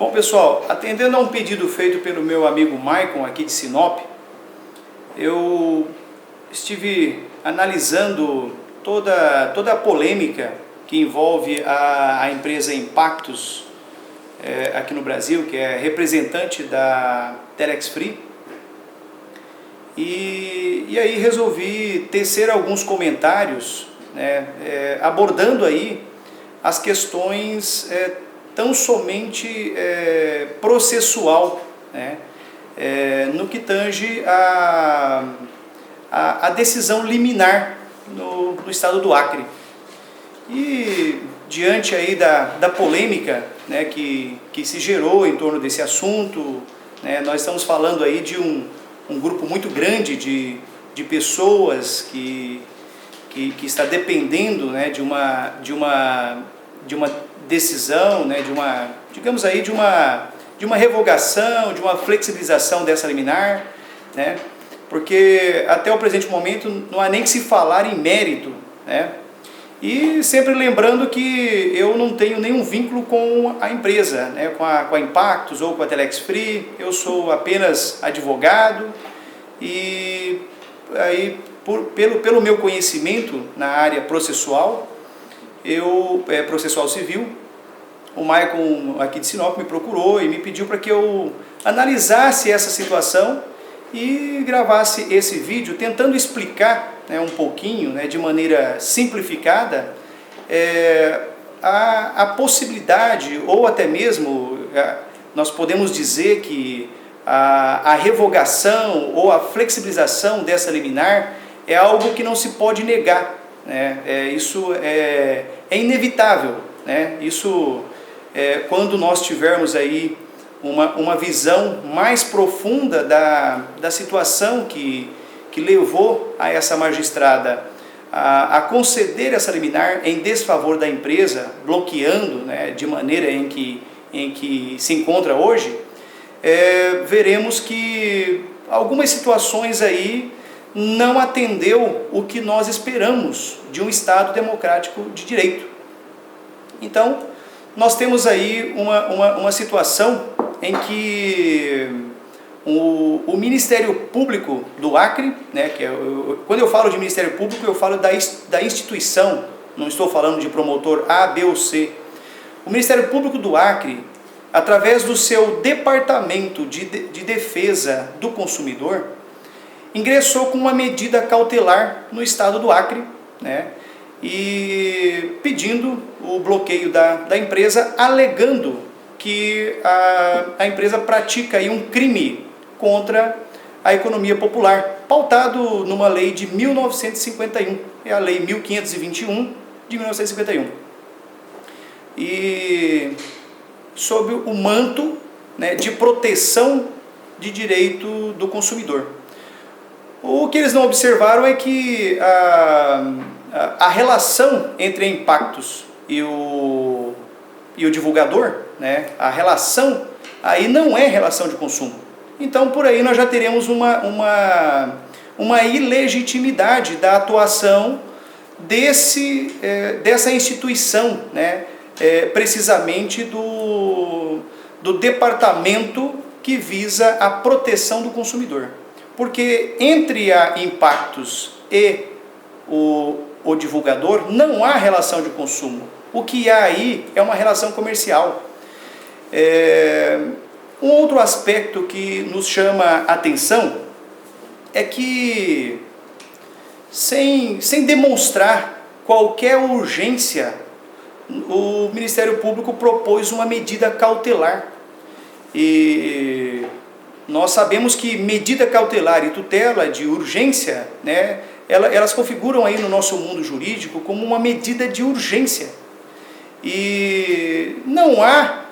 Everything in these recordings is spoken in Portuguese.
Bom, pessoal, atendendo a um pedido feito pelo meu amigo Maicon aqui de Sinop, eu estive analisando toda a polêmica que envolve a empresa Impactus aqui no Brasil, que é representante da Telex Free, e aí resolvi tecer alguns comentários, abordando aí as questões tão somente processual, no que tange a decisão liminar no estado do Acre. E diante aí da polêmica que se gerou em torno desse assunto, nós estamos falando aí de um grupo muito grande de pessoas que está dependendo de uma decisão, digamos aí, de uma revogação, de uma flexibilização dessa liminar, porque até o presente momento não há nem que se falar em mérito, e sempre lembrando que eu não tenho nenhum vínculo com a empresa, com a Impactus ou com a Telex Free. Eu sou apenas advogado e aí, pelo meu conhecimento na área processual, processual civil, o Maicon aqui de Sinop me procurou e me pediu para que eu analisasse essa situação e gravasse esse vídeo tentando explicar um pouquinho, de maneira simplificada, a possibilidade, ou até mesmo nós podemos dizer que a revogação ou a flexibilização dessa liminar é algo que não se pode negar, isso é inevitável, isso quando nós tivermos aí uma visão mais profunda da situação que levou a essa magistrada a conceder essa liminar em desfavor da empresa, bloqueando de maneira em que se encontra hoje, veremos que algumas situações aí não atendeu o que nós esperamos de um Estado democrático de direito. Então, nós temos aí uma situação em que o Ministério Público do Acre, quando eu falo de Ministério Público, eu falo da instituição, não estou falando de promotor A, B ou C. O Ministério Público do Acre, através do seu Departamento de Defesa do Consumidor, ingressou com uma medida cautelar no estado do Acre, e pedindo o bloqueio da empresa, alegando que a empresa pratica aí um crime contra a economia popular, pautado numa lei de 1951, é a Lei 1521 de 1951. E sob o manto de proteção de direito do consumidor. O que eles não observaram é que a relação entre a Impactus e o divulgador, a relação aí não é relação de consumo. Então, por aí nós já teremos uma ilegitimidade da atuação dessa instituição, precisamente do departamento que visa a proteção do consumidor. Porque entre a Impactus e o divulgador não há relação de consumo. O que há aí é uma relação comercial. Um outro aspecto que nos chama a atenção é que, sem demonstrar qualquer urgência, o Ministério Público propôs uma medida cautelar. E nós sabemos que medida cautelar e tutela de urgência, elas configuram aí no nosso mundo jurídico como uma medida de urgência. E não há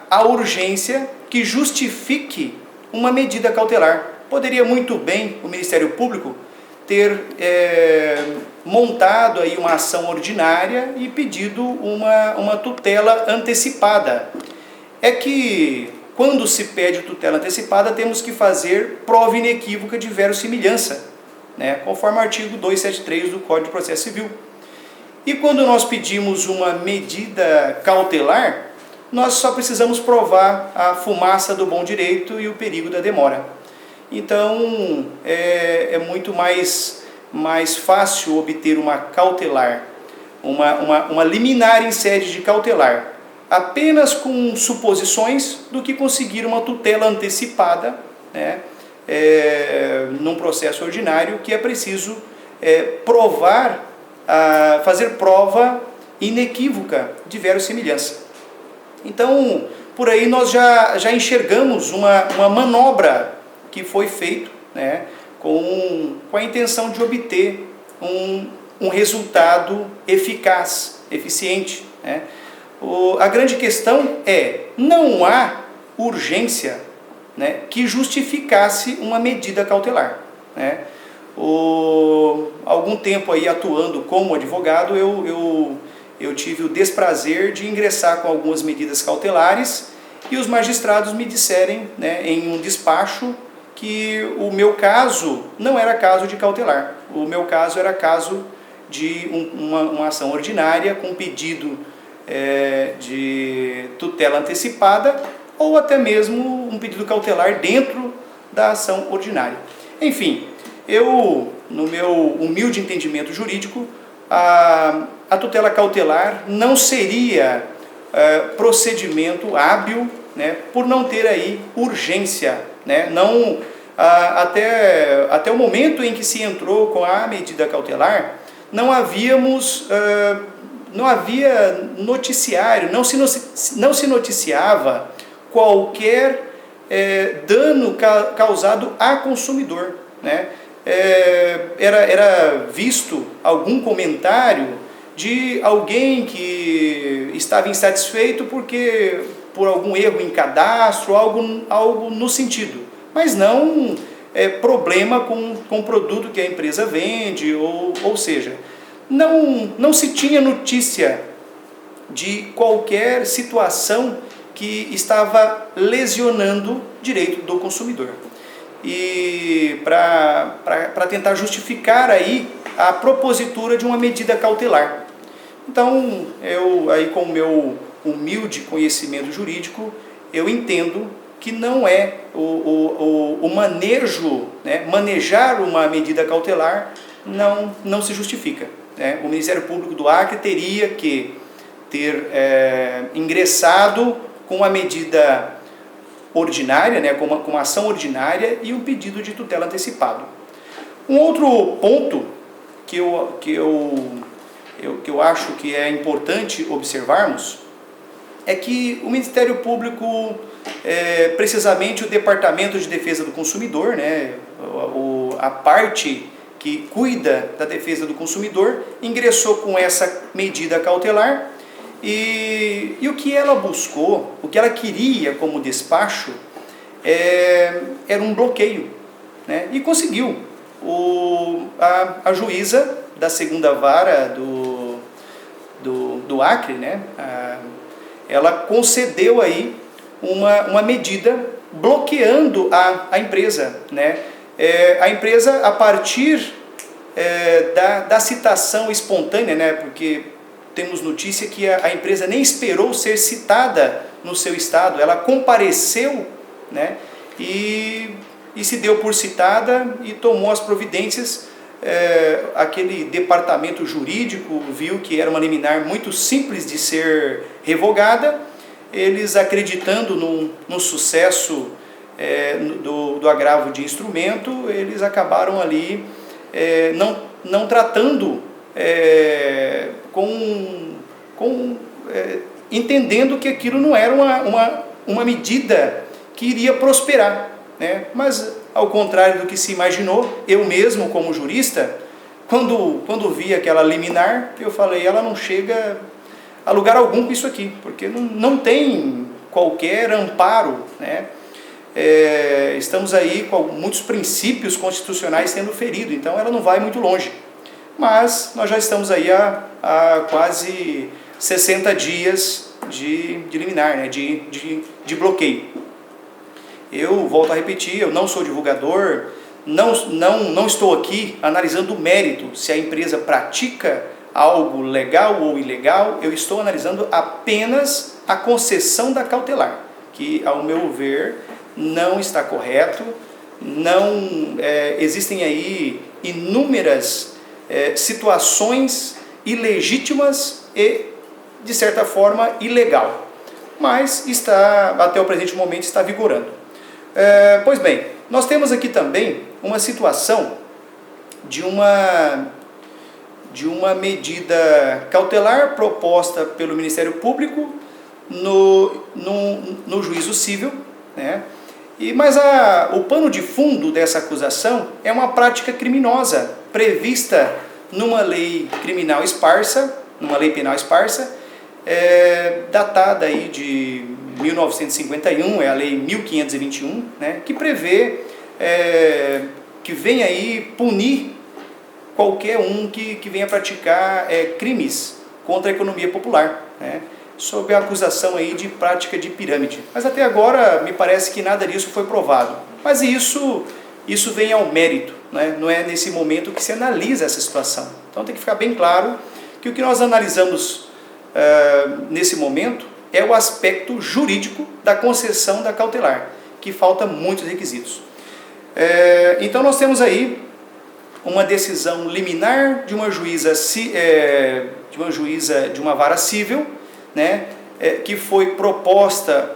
a urgência que justifique uma medida cautelar. Poderia muito bem o Ministério Público ter montado aí uma ação ordinária e pedido uma tutela antecipada. É que quando se pede tutela antecipada, temos que fazer prova inequívoca de verossimilhança, conforme o artigo 273 do Código de Processo Civil. E quando nós pedimos uma medida cautelar, nós só precisamos provar a fumaça do bom direito e o perigo da demora. Então, é muito mais fácil obter uma cautelar, uma liminar em sede de cautelar, apenas com suposições, do que conseguir uma tutela antecipada, né, num processo ordinário, que é preciso provar, fazer prova inequívoca de verossimilhança. Então, por aí nós já enxergamos uma manobra que foi feita, né, com a intenção de obter um resultado eficaz, eficiente, né. A grande questão não há urgência, né, que justificasse uma medida cautelar, né. Algum tempo aí atuando como advogado, eu tive o desprazer de ingressar com algumas medidas cautelares, e os magistrados me disserem, né, em um despacho, que o meu caso não era caso de cautelar. O meu caso era caso de uma ação ordinária com pedido de tutela antecipada, ou até mesmo um pedido cautelar dentro da ação ordinária. Enfim, no meu humilde entendimento jurídico, a tutela cautelar não seria procedimento hábil, né, por não ter aí urgência, né, até o momento em que se entrou com a medida cautelar, não havia noticiário, não se noticiava qualquer dano causado a consumidor, né. Era visto algum comentário de alguém que estava insatisfeito por algum erro em cadastro, algo no sentido, mas não problema com o produto que a empresa vende, ou seja, não se tinha notícia de qualquer situação que estava lesionando direito do consumidor. E para tentar justificar aí a propositura de uma medida cautelar. Então, eu aí com o meu humilde conhecimento jurídico, eu entendo que não é o manejo, né, manejar uma medida cautelar não se justifica, né? O Ministério Público do Acre teria que ter ingressado com a medida ordinária, né, com uma ação ordinária e um pedido de tutela antecipado. Um outro ponto que eu acho que é importante observarmos é que o Ministério Público, precisamente o Departamento de Defesa do Consumidor, né, a parte que cuida da defesa do consumidor, ingressou com essa medida cautelar. E o que ela buscou, o que ela queria como despacho, era um bloqueio, né? E conseguiu. A juíza da segunda vara do Acre, né? Ela concedeu aí uma medida bloqueando a empresa, né? A empresa, a partir da citação espontânea, né? Porque temos notícia que a empresa nem esperou ser citada no seu estado, ela compareceu, né, e se deu por citada e tomou as providências. Aquele departamento jurídico viu que era uma liminar muito simples de ser revogada, eles acreditando no sucesso do agravo de instrumento, eles acabaram ali não tratando entendendo que aquilo não era uma medida que iria prosperar, né? Mas, ao contrário do que se imaginou, eu mesmo, como jurista, quando vi aquela liminar, eu falei, ela não chega a lugar algum com isso aqui, porque não tem qualquer amparo, né? Estamos aí com muitos princípios constitucionais sendo feridos, então ela não vai muito longe. Mas nós já estamos aí há quase 60 dias de liminar, né, de bloqueio. Eu volto a repetir, eu não sou divulgador, não estou aqui analisando o mérito, se a empresa pratica algo legal ou ilegal, eu estou analisando apenas a concessão da cautelar, que, ao meu ver, não está correto. Não existem aí inúmeras situações ilegítimas e, de certa forma, ilegal, mas até o presente momento está vigorando. Pois bem, nós temos aqui também uma situação de uma medida cautelar proposta pelo Ministério Público no juízo civil, né? Mas o pano de fundo dessa acusação é uma prática criminosa prevista numa lei criminal esparsa, numa lei penal esparsa, datada aí de 1951, é a lei 1521, né, que prevê, que vem aí punir qualquer um que venha praticar crimes contra a economia popular, né, sob a acusação aí de prática de pirâmide. Mas até agora me parece que nada disso foi provado. Mas isso vem ao mérito, né? Não é nesse momento que se analisa essa situação. Então tem que ficar bem claro que o que nós analisamos nesse momento é o aspecto jurídico da concessão da cautelar, que falta muitos requisitos. Então nós temos aí uma decisão liminar de uma juíza de uma vara civil, né, que foi proposta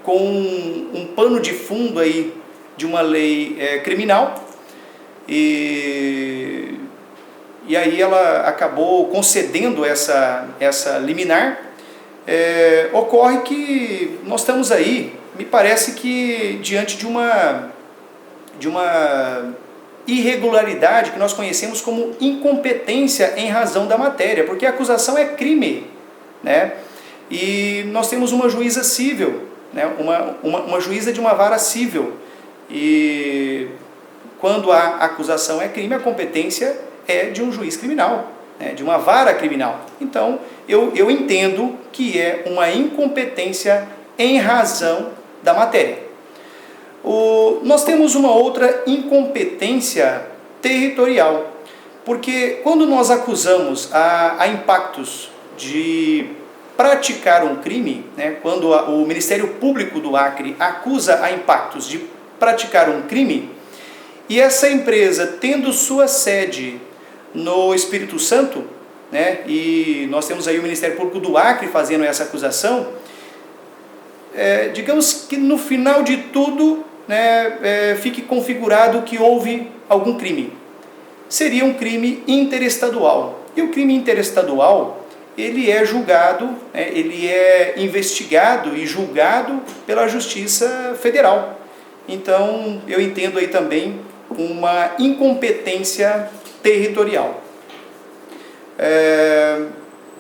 com um pano de fundo aí de uma lei criminal, e aí ela acabou concedendo essa liminar. Ocorre que nós estamos aí, me parece que diante de uma irregularidade que nós conhecemos como incompetência em razão da matéria, porque a acusação é crime, né? E nós temos uma juíza civil, né? uma juíza de uma vara civil, e quando a acusação é crime, a competência é de um juiz criminal, né? De uma vara criminal. Então eu entendo que é uma incompetência em razão da matéria. Nós temos uma outra incompetência territorial, porque quando nós acusamos a Impactus de praticar um crime, né, quando o Ministério Público do Acre acusa a Impactus de praticar um crime, e essa empresa tendo sua sede no Espírito Santo, né, e nós temos aí o Ministério Público do Acre fazendo essa acusação, digamos que no final de tudo, né, fique configurado que houve algum crime. Seria um crime interestadual. E o crime interestadual, ele é julgado, ele é investigado e julgado pela Justiça Federal. Então, eu entendo aí também uma incompetência territorial.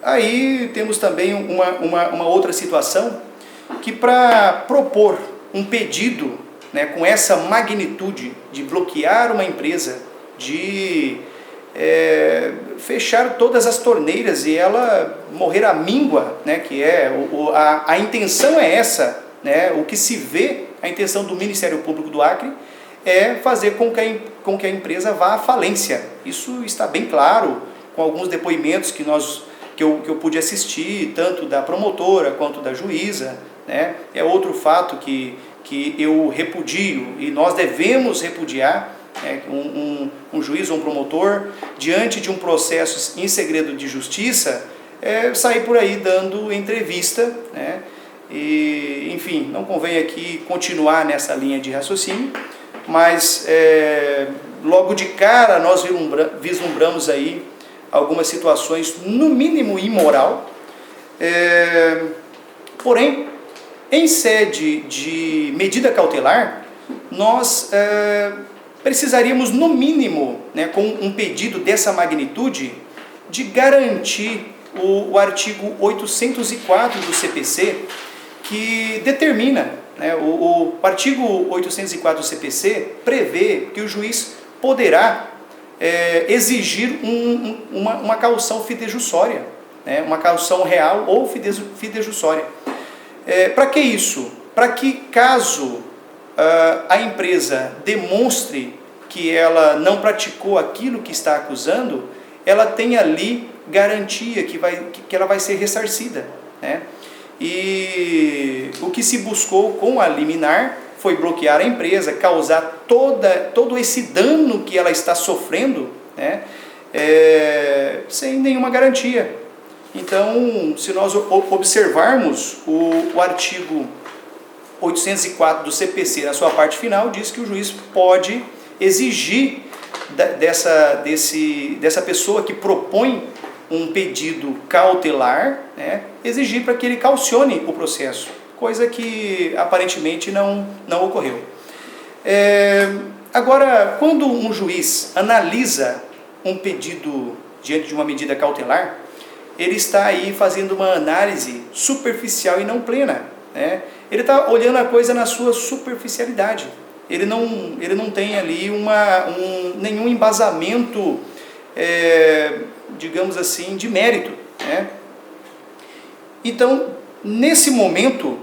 Aí temos também uma outra situação, que para propor um pedido, né, com essa magnitude de bloquear uma empresa, de fechar todas as torneiras e ela morrer à míngua, né, que a intenção é essa, né, o que se vê, a intenção do Ministério Público do Acre é fazer com que a empresa vá à falência. Isso está bem claro com alguns depoimentos que eu pude assistir, tanto da promotora quanto da juíza, né. É outro fato que eu repudio, e nós devemos repudiar, um juiz ou um promotor, diante de um processo em segredo de justiça, sair por aí dando entrevista, né? E, enfim, não convém aqui continuar nessa linha de raciocínio, mas logo de cara nós vislumbramos aí algumas situações, no mínimo imoral, porém, em sede de medida cautelar, nós precisaríamos, no mínimo, né, com um pedido dessa magnitude, de garantir o artigo 804 do CPC, que determina, né, o artigo 804 do CPC prevê que o juiz poderá exigir uma caução fidejussória, né, uma caução real ou fidejussória. Para que isso? Para que, caso a empresa demonstre que ela não praticou aquilo que está acusando, ela tem ali garantia que ela vai ser ressarcida, né? E o que se buscou com a liminar foi bloquear a empresa, causar todo esse dano que ela está sofrendo, né? Sem nenhuma garantia. Então, se nós observarmos o artigo 804 do CPC, na sua parte final, diz que o juiz pode exigir dessa pessoa que propõe um pedido cautelar, né, exigir para que ele caucione o processo, coisa que aparentemente não ocorreu. Agora, quando um juiz analisa um pedido diante de uma medida cautelar, ele está aí fazendo uma análise superficial e não plena, né? Ele está olhando a coisa na sua superficialidade. Ele não tem ali nenhum embasamento, digamos assim, de mérito, né? Então, nesse momento,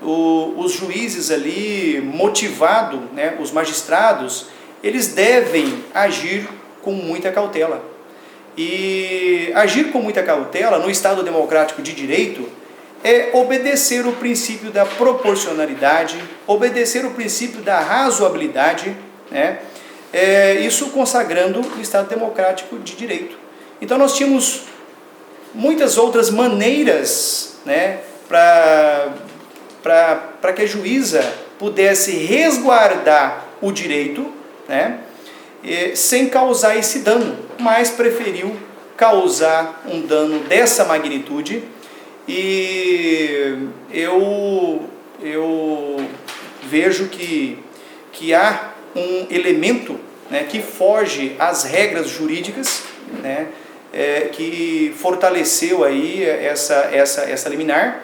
os juízes ali, motivados, né, os magistrados, eles devem agir com muita cautela. E agir com muita cautela no Estado democrático de direito é obedecer o princípio da proporcionalidade, obedecer o princípio da razoabilidade, né? Isso consagrando o Estado democrático de direito. Então nós tínhamos muitas outras maneiras, né, para que a juíza pudesse resguardar o direito, né, sem causar esse dano, mas preferiu causar um dano dessa magnitude. E eu vejo que há um elemento, né, que foge às regras jurídicas, né, que fortaleceu aí essa liminar.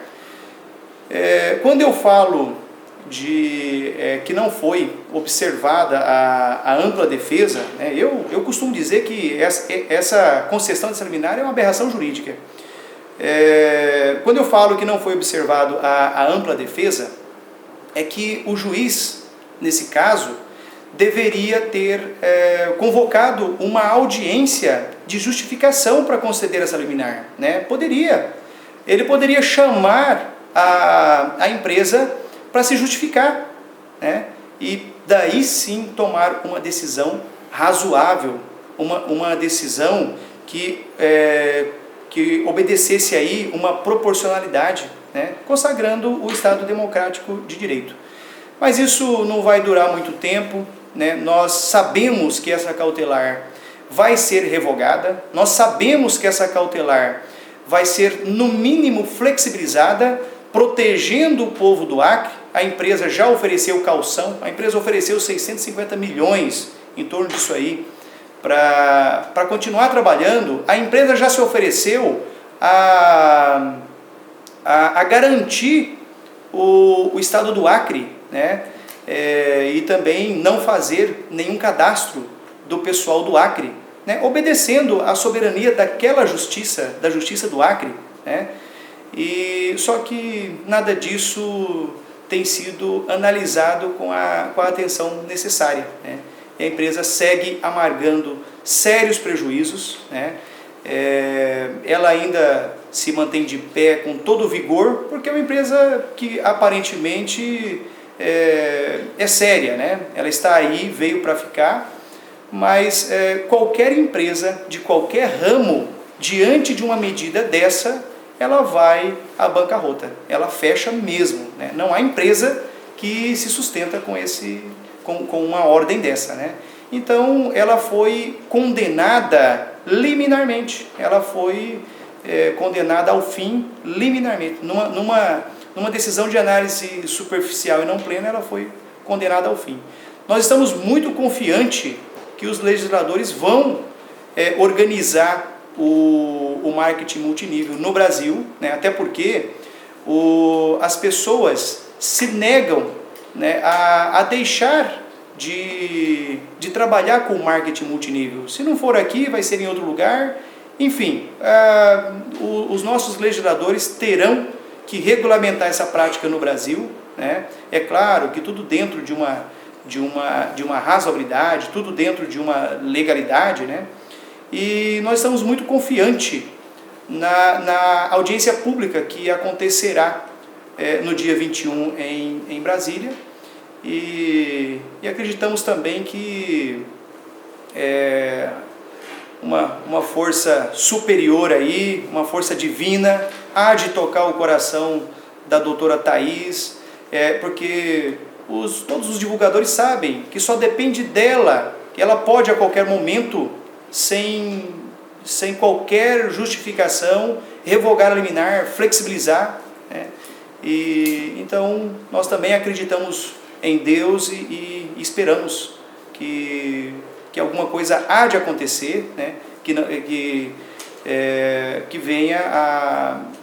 Quando eu falo que não foi observada a ampla defesa, né, eu costumo dizer que essa concessão dessa liminar é uma aberração jurídica. Quando eu falo que não foi observado a ampla defesa, é que o juiz, nesse caso, deveria ter convocado uma audiência de justificação para conceder essa liminar, né? Ele poderia chamar a empresa para se justificar, né? E daí sim tomar uma decisão razoável, uma decisão que obedecesse aí uma proporcionalidade, né, consagrando o Estado democrático de direito. Mas isso não vai durar muito tempo, né? Nós sabemos que essa cautelar vai ser revogada, nós sabemos que essa cautelar vai ser, no mínimo, flexibilizada, protegendo o povo do Acre. A empresa já ofereceu caução, a empresa ofereceu 650 milhões, em torno disso aí, para continuar trabalhando. A empresa já se ofereceu a garantir o estado do Acre, né? E também não fazer nenhum cadastro do pessoal do Acre, né? Obedecendo à soberania daquela justiça, da justiça do Acre, né? E só que nada disso tem sido analisado com a atenção necessária, né? E a empresa segue amargando sérios prejuízos, né? Ela ainda se mantém de pé com todo o vigor, porque é uma empresa que aparentemente é séria, né? Ela está aí, veio para ficar, mas qualquer empresa de qualquer ramo, diante de uma medida dessa, ela vai à bancarrota, ela fecha mesmo, né? Não há empresa que se sustenta com uma ordem dessa, né? Então ela foi condenada liminarmente, ela foi condenada ao fim liminarmente, numa decisão de análise superficial e não plena, ela foi condenada ao fim. Nós estamos muito confiantes que os legisladores vão organizar o marketing multinível no Brasil, né? Até porque as pessoas se negam, né, a deixar de trabalhar com o marketing multinível. Se não for aqui, vai ser em outro lugar. Enfim, os nossos legisladores terão que regulamentar essa prática no Brasil, né? É claro que tudo dentro de uma razoabilidade, tudo dentro de uma legalidade, né? e nós estamos muito confiantes na audiência pública que acontecerá no dia 21 em Brasília, e acreditamos também que uma força superior aí, uma força divina, há de tocar o coração da doutora Thaís, porque todos os divulgadores sabem que só depende dela, que ela pode a qualquer momento, sem qualquer justificação, revogar a liminar, flexibilizar, né? E então nós também acreditamos em Deus e esperamos que alguma coisa há de acontecer, né? Que venha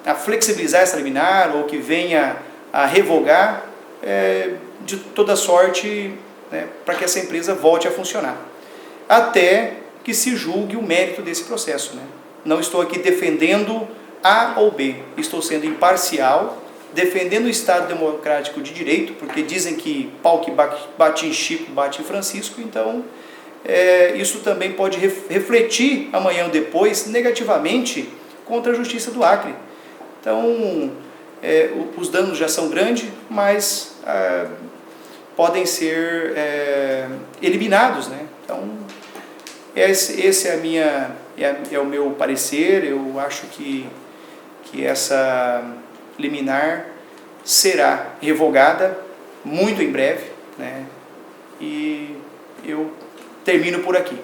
a flexibilizar essa liminar, ou que venha a revogar de toda sorte, né, para que essa empresa volte a funcionar, até que se julgue o mérito desse processo, né? Não estou aqui defendendo A ou B, estou sendo imparcial, defendendo o Estado Democrático de Direito, porque dizem que pau que bate em Chico, bate em Francisco, então isso também pode refletir amanhã ou depois negativamente contra a Justiça do Acre. Então, os danos já são grandes, mas podem ser eliminados, né? Então, esse é o meu parecer. Eu acho que essa liminar será revogada muito em breve, né? E eu termino por aqui.